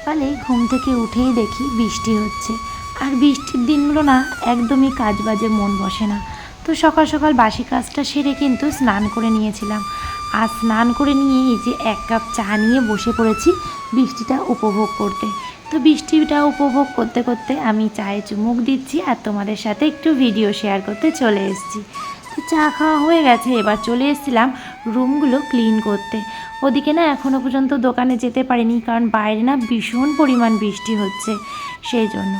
সকালে ঘুম থেকে উঠেই দেখি বৃষ্টি হচ্ছে। আর বৃষ্টির দিনগুলো না একদমই কাজ বাজে মন বসে না। তো সকাল সকাল বাসি কাজটা সেরে কিন্তু স্নান করে নিয়েছিলাম। আর স্নান করে নিয়ে এই যে এক কাপ চা নিয়ে বসে পড়েছি বৃষ্টিটা উপভোগ করতে। তো বৃষ্টিটা উপভোগ করতে করতে আমি চায়ে চুমুক দিচ্ছি আর তোমাদের সাথে একটু ভিডিও শেয়ার করতে চলে এসেছি। তো চা খাওয়া হয়ে গেছে, এবার চলে এসেছিলাম রুমগুলো ক্লিন করতে। ওদিকে না এখনও পর্যন্ত দোকানে যেতে পারিনি, কারণ বাইরে না ভীষণ পরিমাণ বৃষ্টি হচ্ছে সেই জন্য।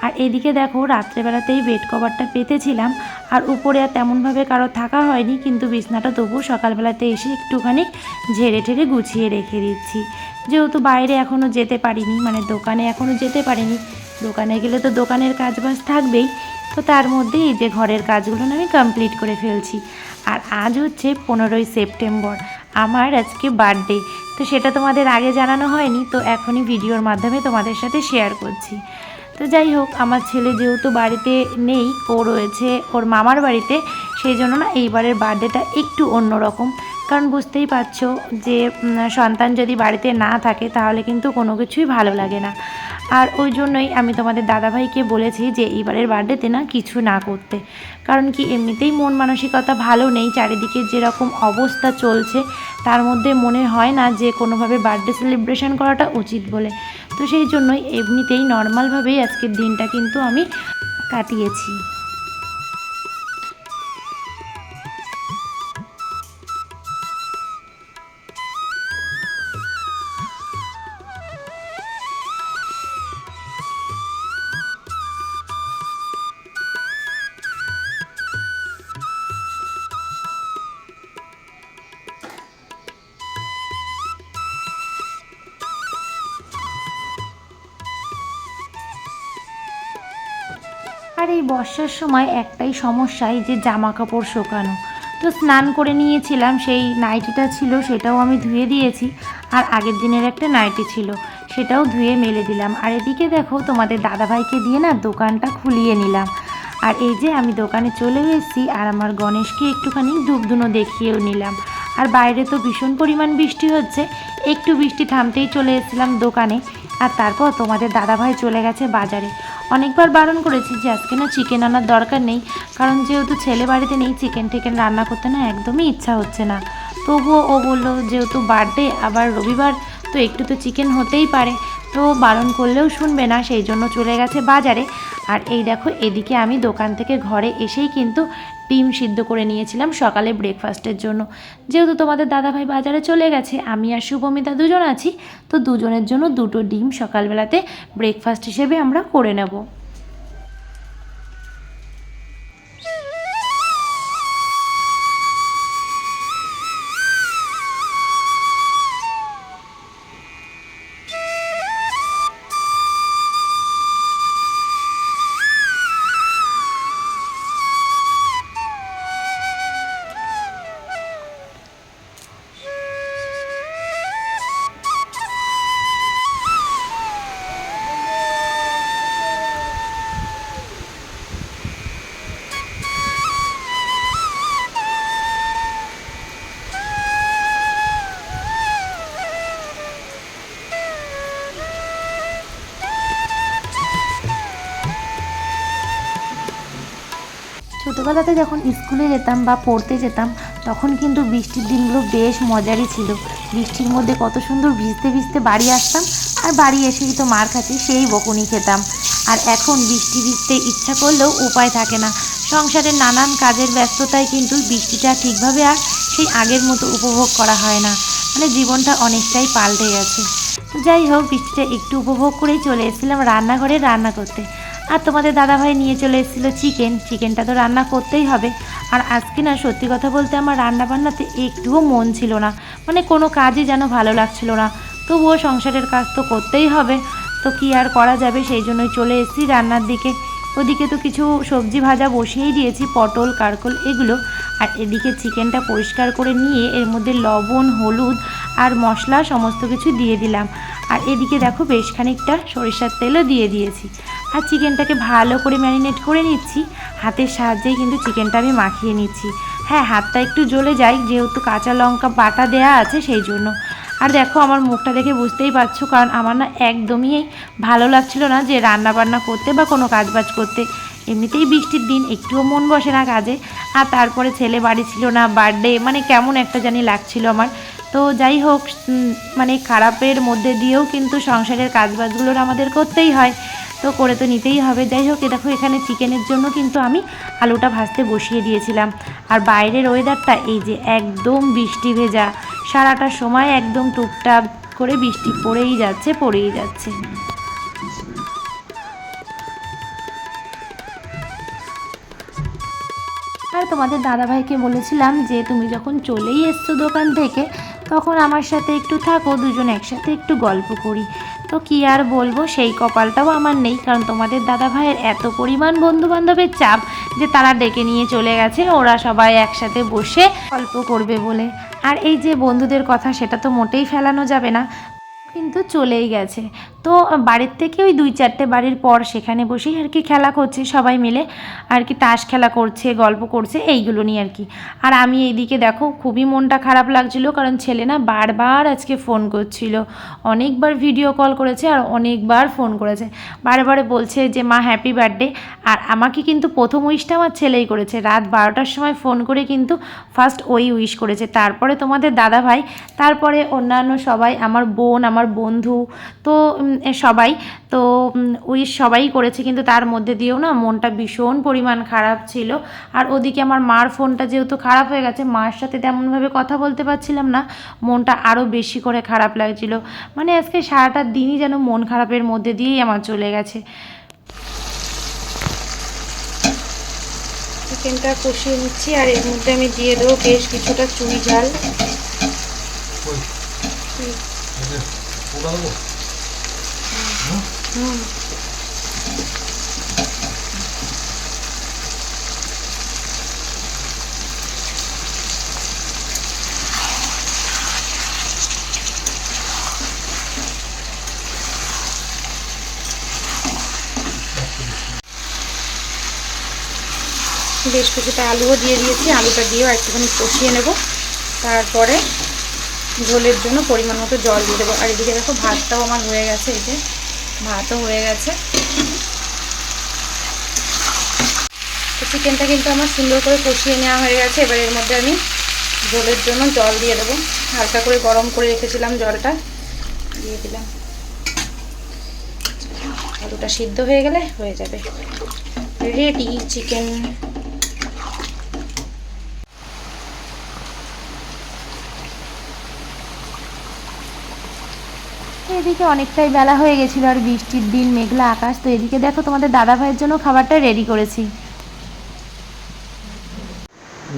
আর এদিকে দেখো রাত্রেবেলাতেই বেড কভারটা পেতেছিলাম, আর উপরে আর তেমনভাবে কারো থাকা হয়নি, কিন্তু বিছনাটা তবুও সকালবেলাতে এসে একটুখানি ঝেড়ে ঠেড়ে গুছিয়ে রেখে দিচ্ছি। যেহেতু বাইরে এখনও যেতে পারিনি, মানে দোকানে এখনও যেতে পারিনি, দোকানে গেলে তো দোকানের কাজবাজ থাকবেই। তো তার মধ্যেই এই যে ঘরের কাজগুলো আমি কমপ্লিট করে ফেলছি। আর আজ হচ্ছে 15ই সেপ্টেম্বর, আমার আজকে বার্থডে। তো সেটা তোমাদের আগে জানানো হয়নি, তো এখনই ভিডিওর মাধ্যমে তোমাদের সাথে শেয়ার করছি। তো যাই হোক, আমার ছেলে যেহেতু বাড়িতে নেই, ও রয়েছে ওর মামার বাড়িতে, সেই জন্য না এইবারের বার্থডেটা একটু অন্যরকম। কারণ বুঝতেই পারছো যে সন্তান যদি বাড়িতে না থাকে তাহলে কিন্তু কোনো কিছুই ভালো লাগে না। আর ওই জন্যই আমি তোমাদের দাদাভাইকে বলেছি যে এইবারের বার্থডেতে না কিছু না করতে। কারণ কি এমনিতেই মন মানসিকতা ভালো নেই, চারিদিকে যেরকম অবস্থা চলছে তার মধ্যে মনে হয় না যে কোনোভাবে বার্থডে সেলিব্রেশন করাটা উচিত বলে। তো সেই জন্যই এমনিতেই নর্মালভাবেই আজকের দিনটা কিন্তু আমি কাটিয়েছি। আর এই বর্ষার সময় একটাই সমস্যা, এই যে জামা কাপড় শুকানো। তো স্নান করে নিয়েছিলাম, সেই নাইটিটা ছিল সেটাও আমি ধুয়ে দিয়েছি, আর আগের দিনের একটা নাইটি ছিল সেটাও ধুয়ে মেলে দিলাম। আর এদিকে দেখো তোমাদের দাদাভাইকে দিয়ে না দোকানটা খুলিয়ে নিলাম। আর এই যে আমি দোকানে চলে এসেছি, আর আমার গণেশকে একটুখানি ধূপধুনো দেখিয়েও নিলাম। আর বাইরে তো ভীষণ পরিমাণ বৃষ্টি হচ্ছে, একটু বৃষ্টি থামতেই চলে এসেছিলাম দোকানে। আর তারপর তোমাদের দাদাভাই চলে গেছে বাজারে। অনেকবার বারণ করেছি যে আজকে না চিকেন আনার দরকার নেই, কারণ যেহেতু ছেলে বাড়িতে নেই চিকেন টিকেন রান্না করতে না একদমই ইচ্ছা হচ্ছে না। তবুও ও বললো যেহেতু বার্থডে, আবার রবিবার, তো একটু তো চিকেন হতেই পারে। তো বারণ করলেও শুনবে না, সেই জন্য চলে গেছে বাজারে। আর এই দেখো এদিকে আমি দোকান থেকে ঘরে এসেই কিন্তু ডিম সিদ্ধ করে নিয়েছিলাম সকালে ব্রেকফাস্টের জন্য। যেহেতু তোমাদের দাদাভাই বাজারে চলে গেছে, আমি আর শুভমিতা দুজন আছি, তো দুজনের জন্য দুটো ডিম সকালবেলাতে ব্রেকফাস্ট হিসেবে আমরা করে নেব। ছোটোবেলাতে যখন স্কুলে যেতাম বা পড়তে যেতাম, তখন কিন্তু বৃষ্টির দিনগুলো বেশ মজারই ছিল। বৃষ্টির মধ্যে কত সুন্দর ভিজতে ভিজতে বাড়ি আসতাম, আর বাড়ি এসেই তো মার কাছে সেই বকুনি খেতাম। আর এখন বৃষ্টি ভিজতে ইচ্ছা করলেও উপায় থাকে না, সংসারের নানান কাজের ব্যস্ততায় কিন্তু বৃষ্টিটা ঠিকভাবে আর সেই আগের মতো উপভোগ করা হয় না। মানে জীবনটা অনেকটাই পাল্টে গেছে। তো যাই হোক, বৃষ্টিটা একটু উপভোগ করেই চলে এসেছিলাম রান্নাঘরে রান্না করতে। আর তোমাদের দাদাভাই নিয়ে চলে এসেছিলো চিকেনটা তো রান্না করতেই হবে। আর আজকে না সত্যি কথা বলতে আমার রান্না বান্নাতে একটুও মন ছিল না, মানে কোনো কাজই যেন ভালো লাগছিল না। তবুও সংসারের কাজ তো করতেই হবে, তো কি আর করা যাবে, সেই জন্যই চলে এসেছি রান্নার দিকে। ওদিকে তো কিছু সবজি ভাজা বসিয়েই দিয়েছি, পটল কারকল এগুলো। আর এদিকে চিকেনটা পরিষ্কার করে নিয়ে এর মধ্যে লবণ হলুদ আর মশলা সমস্ত কিছু দিয়ে দিলাম। আর এদিকে দেখো বেশ খানিকটা সরিষার তেলও দিয়ে দিয়েছি। আর চিকেনটাকে ভালো করে ম্যারিনেট করে নিচ্ছি, হাতের সাহায্যেই কিন্তু চিকেনটা আমি মাখিয়ে নিচ্ছি। হ্যাঁ, হাতটা একটু জ্বলে যায় যেহেতু কাঁচা লঙ্কা বাটা দেয়া আছে সেই জন্য। আর দেখো আমার মুখটা দেখে বুঝতেই পারছো, কারণ আমার না একদমই ভালো লাগছিল না যে রান্না বান্না করতে বা কোনো কাজবাজ করতে। এমনিতেই বৃষ্টির দিন, একটুও মন বসে না কাজে, আর তারপরে ছেলে বাড়ি ছিল না, বার্থডে, মানে কেমন একটা জানি লাগছিল আমার। তো যাই হোক, মানে খারাপের মধ্যে দিয়েও কিন্তু সংসারের কাজবাজগুলোর আমাদের করতেই হয়, তো করে তো নিতেই হবে। যাই হোক, দেখো এখানে চিকেনের জন্য কিন্তু আমি আলুটা ভাজতে বসিয়ে দিয়েছিলাম। আর বাইরের ওয়েদারটা এই যে একদম বৃষ্টি ভেজা, সারাটা সময় একদম টুপটাপ করে বৃষ্টি পড়েই যাচ্ছে পড়েই যাচ্ছে। আর তোমাদের দাদাভাইকে বলেছিলাম যে তুমি যখন চলেই এসছো দোকান থেকে, তখন আমার সাথে একটু থাকো, দুজন একসাথে একটু গল্প করি। তো কি আর বলবো, সেই কপালটাও আমার নেই, কারণ তোমাদের দাদাভাইয়ের এত পরিমাণ বন্ধুবান্ধবের চাপ যে তারা ডেকে নিয়ে চলে গেছে ওরা সবাই একসাথে বসে গল্প করবে বলে। আর এই যে বন্ধুদের কথা, সেটা তো মোটেই ফেলানো যাবে না, কিন্তু চলেই গেছে। তো বাড়ির থেকে ওই 2-4টে বাড়ির পর সেখানে বসেই আর কি খেলা করছে সবাই মিলে, আর কি তাস খেলা করছে, গল্প করছে, এইগুলো নিয়ে আর কি। আর আমি এইদিকে দেখো খুবই মনটা খারাপ লাগছিল, কারণ ছেলে না বারবার আজকে ফোন করছিল, অনেকবার ভিডিও কল করেছে আর অনেকবার ফোন করেছে, বারে বলছে যে মা হ্যাপি বার্থডে। আর আমাকে কিন্তু প্রথম উইশটা আমার ছেলেই করেছে, রাত 12টার সময় ফোন করে কিন্তু ফার্স্ট ওই উইশ করেছে, তারপরে তোমাদের দাদাভাই, তারপরে অন্যান্য সবাই, আমার বোন, আমার বন্ধু, তো সবাই, তো উইশ সবাই করেছে। কিন্তু তার মধ্যে দিয়েও না মনটা ভীষণ পরিমাণ খারাপ ছিল। আর ওদিকে আমার মার ফোনটা যেহেতু খারাপ হয়ে গেছে, মার সাথে তেমনভাবে কথা বলতে পারছিলাম না, মনটা আরও বেশি করে খারাপ লাগছিল। মানে আজকে সারাটা দিনই যেন মন খারাপের মধ্যে দিয়েই আমার চলে গেছে। চিকেনটা কষিয়ে নিচ্ছি, আর এর মধ্যে আমি দিয়ে দেবো বেশ কিছুটা চুই ঝাল। বেশ কিছুটা আলুও দিয়ে দিয়েছি, আলুটা দিয়েও একটুখানি কষিয়ে নেব, তারপরে ঝোলের জন্য পরিমাণ মতো জল দিয়ে দেবো। আর এদিকে দেখো ভাতটাও আমার হয়ে গেছে, এই যে ভাতও হয়ে গেছে। তো চিকেনটা কিন্তু আমার সুন্দর করে কষিয়ে নেওয়া হয়ে গেছে। এবার এর মধ্যে আমি ঝোলের জন্য জল দিয়ে দেবো, হালকা করে গরম করে রেখেছিলাম, জলটা দিয়ে দিলাম। আলুটা সিদ্ধ হয়ে গেলে হয়ে যাবে রেডি চিকেন। এদিকে অনেকটাই বেলা হয়ে গেছিলো, আর বৃষ্টির দিন, মেঘলা আকাশ। তো এদিকে দেখো তোমাদের দাদা ভাইয়ের জন্য খাবারটা রেডি করেছি।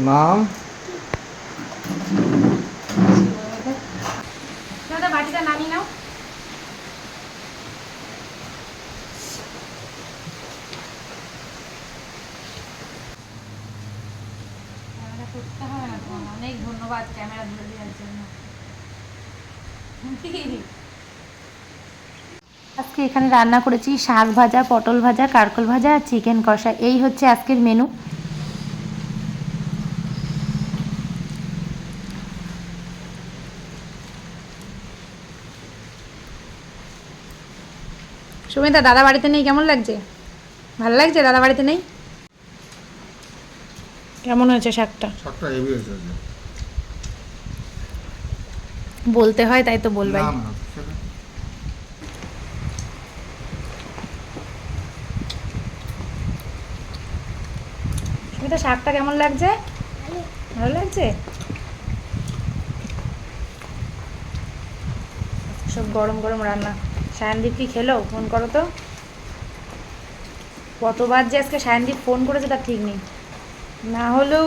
নাম দাদা বাটিটা নামিয়ে নাও। অনেক ধন্যবাদ ক্যামেরা ধরে দেওয়ার জন্য। আজকে এখানে রান্না করেছি শাক ভাজা, পটল ভাজা, কারকল ভাজা আর চিকেন কষা। এই হচ্ছে আজকের মেনু। সুমিতা দাদা বাড়িতে নেই, কেমন লাগছে? ভালো লাগছে দাদা বাড়িতে নেই? কেমন হয়েছে শাকটা? শাকটা হেভি হয়েছে। বলতে হয় তাই তো বলবাই। সুমিতা শাকটা কেমন লাগছে? ভালো লাগছে? সব গরম গরম রান্না। সায়নদীপ কি খেলো? ফোন করো তো। কতবার যে আজকে সায়নদীপ ফোন করেছে তার ঠিক নেই, না হলেও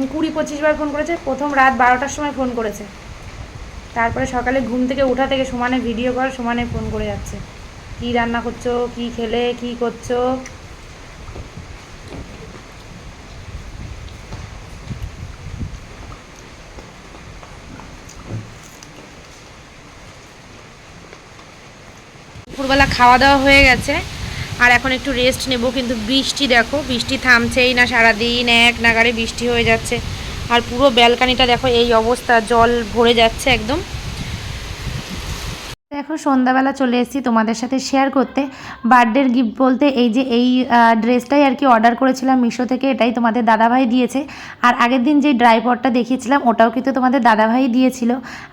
20-25 বার ফোন করেছে। প্রথম রাত 12টার সময় ফোন করেছে, তারপরে সকালে ঘুম থেকে ওঠা থেকে সমানে ভিডিও কল, সমানে ফোন করে যাচ্ছে, কি রান্না করছো, কি খেলে, কি করছো। দুপুরবেলা খাওয়া দাওয়া হয়ে গেছে, আর এখন একটু রেস্ট নেব। কিন্তু বৃষ্টি দেখো, বৃষ্টি থামছেই না, সারাদিন এক নাগাড়ে বৃষ্টি হয়ে যাচ্ছে। আর পুরো ব্যালকানিটা দেখো এই অবস্থা, জল ভরে যাচ্ছে একদম। দেখো সন্ধ্যাবেলা চলে এসেছি তোমাদের সাথে শেয়ার করতে বার্থডের গিফট বলতে এই যে এই ড্রেসটাই আর কি অর্ডার করেছিলাম মিশো থেকে, এটাই তোমাদের দাদাভাই দিয়েছে। আর আগের দিন যে ড্রাই পটটা দেখিয়েছিলাম ওটাও কিন্তু তোমাদের দাদাভাই দিয়েছিল।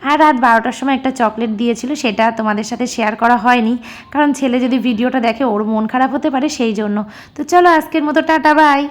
আর রাত 12টার সময় একটা চকলেট দিয়েছিল, সেটা তোমাদের সাথে শেয়ার করা হয়নি, কারণ ছেলে যদি ভিডিওটা দেখে ওর মন খারাপ হতে পারে সেই জন্য। তো চলো আজকের মতো টাটা বাই।